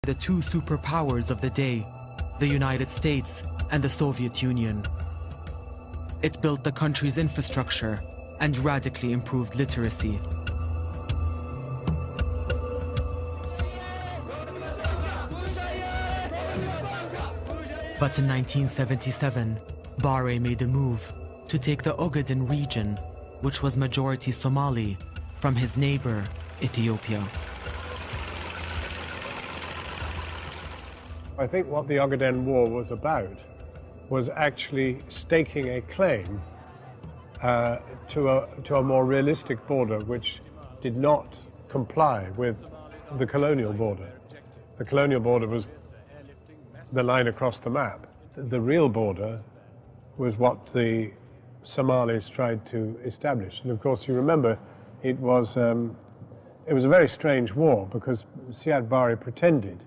The two superpowers of the day, the United States and the Soviet Union. It built the country's infrastructure and radically improved literacy. But in 1977, Bahrain made a move to take the Ogaden region, which was majority Somali, from his neighbor, Ethiopia. I think what the Ogaden War was about was actually staking a claim to a more realistic border which did not comply with the colonial border. The colonial border was the line across the map. The real border was what the Somalis tried to establish. And of course, you remember, it was a very strange war because Siad Barre pretended